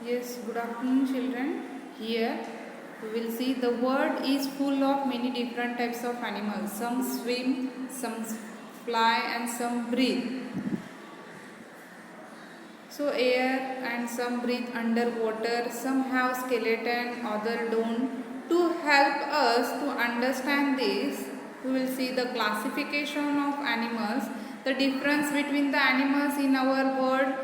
Yes, good afternoon children. Here we will see the world is full of many different types of animals. Some swim, some fly and some breathe. So air and some breathe underwater, some have skeleton, other don't. To help us to understand this, we will see the classification of animals, the difference between the animals in our world.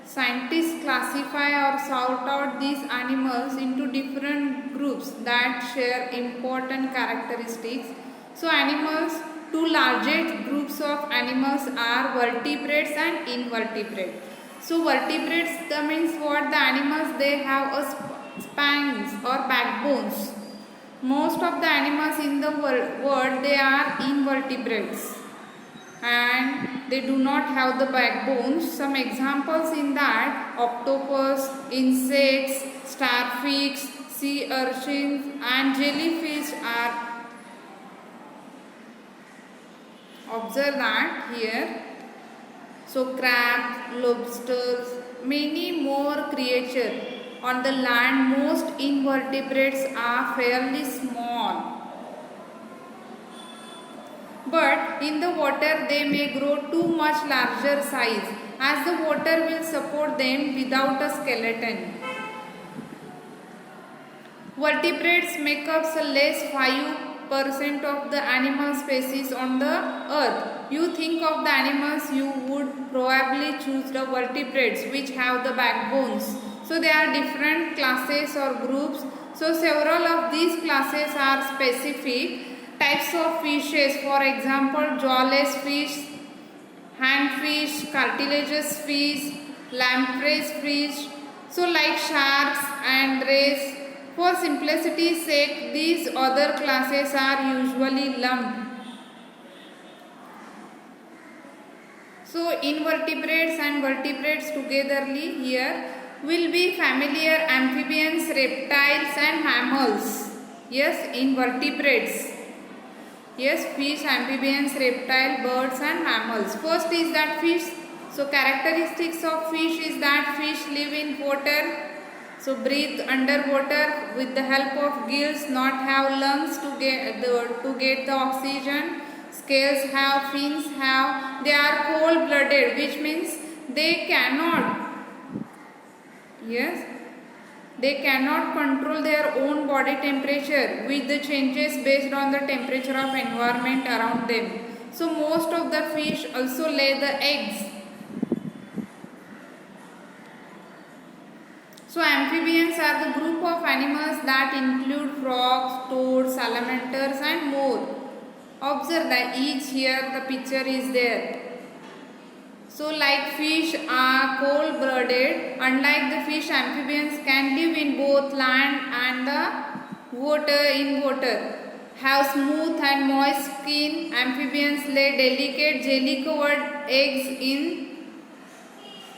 Scientists classify or sort out these animals into different groups that share important characteristics. So animals, two largest groups of animals are vertebrates and invertebrates. So vertebrates, that means what? The animals, they have a spines or backbones. Most of the animals in the world, they are invertebrates and they do not have the backbones. Some examples in that: octopus, insects, starfish, sea urchins and jellyfish are. Observe that here. So crabs, lobsters, many more creatures. On the land, most invertebrates are fairly small. But in the water, they may grow to much larger size, as the water will support them without a skeleton. Vertebrates make up less 5% of the animal species on the earth. You think of the animals, you would probably choose the vertebrates which have the backbones. So there are different classes or groups. So several of these classes are specific. Types of fishes, for example, jawless fish, handfish, cartilaginous fish, lamprey fish. So like sharks and rays. For simplicity's sake, these other classes are usually lumped. So invertebrates and vertebrates togetherly here will be familiar: amphibians, reptiles and mammals. Yes, invertebrates. Yes, fish, amphibians, reptile, birds and mammals. First is that fish. So characteristics of fish is that fish live in water. So breathe underwater with the help of gills, not have lungs to get the oxygen. Scales have, fins have. They are cold-blooded, which means they cannot. Yes. They cannot control their own body temperature with the changes based on the temperature of environment around them. So most of the fish also lay the eggs. So amphibians are the group of animals that include frogs, toads, salamanders and more. Observe that each here the picture is there. So like fish are cold-blooded, unlike the fish, amphibians can live in both land and the water. Have smooth and moist skin. Amphibians lay delicate jelly-covered eggs in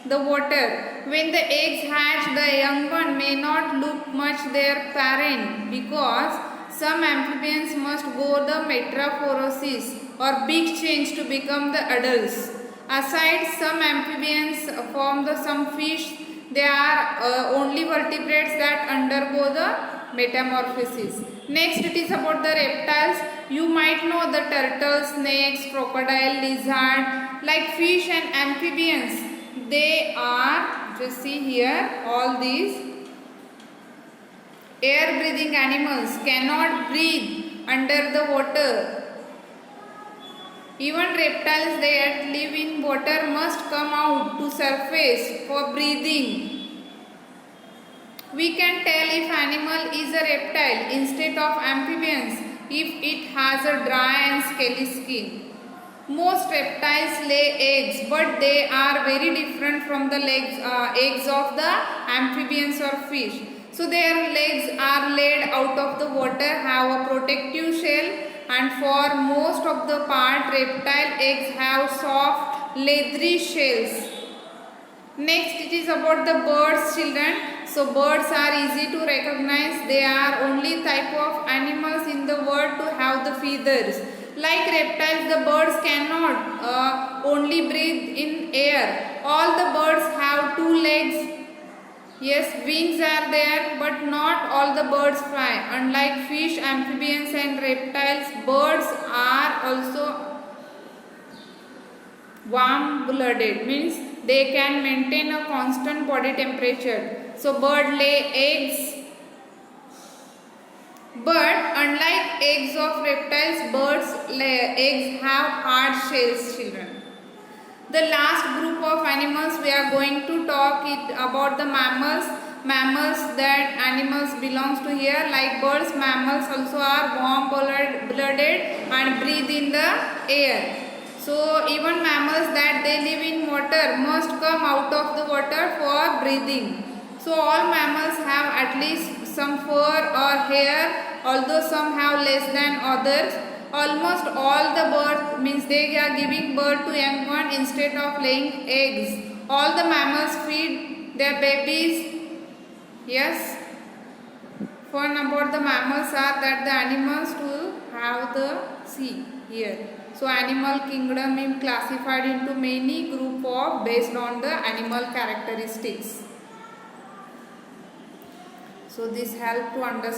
the water. When the eggs hatch, the young one may not look much their parent because some amphibians must go the metamorphosis or big change to become the adults. Aside some amphibians form some fish, they are only vertebrates that undergo the metamorphosis. Next, it is about the reptiles. You might know the turtle, snakes, crocodile, lizard. Like fish and amphibians, they are, just see here, all these air breathing animals cannot breathe under the water. Even reptiles that live in water must come out to surface for breathing. We can tell if animal is a reptile instead of amphibians if it has a dry and scaly skin. Most reptiles lay eggs, but they are very different from the eggs of the amphibians or fish. So their legs are laid out of the water, have a protective shell, and for most of the part, reptile eggs have soft, leathery shells. Next, it is about the birds, children. So birds are easy to recognize. They are only type of animals in the world to have the feathers. Like reptiles, the birds cannot only breathe in air. All the birds have two legs Yes, wings are there, but not all the birds fly. Unlike fish, amphibians and reptiles, birds are also warm-blooded, means they can maintain a constant body temperature. So bird lay eggs, but unlike eggs of reptiles, birds lay eggs have hard shells, children. The last group of animals we are going to talk about the mammals. Mammals, that animals belongs to here, like birds. Mammals also are warm-blooded and breathe in the air. So even mammals that they live in water must come out of the water for breathing. So all mammals have at least some fur or hair, although some have less than others. Almost all the birds, means they are giving birth to young one instead of laying eggs. All the mammals feed their babies. Yes. Fun about the mammals are that the animals will have the sea here. So animal kingdom is classified into many group of based on the animal characteristics. So this help to understand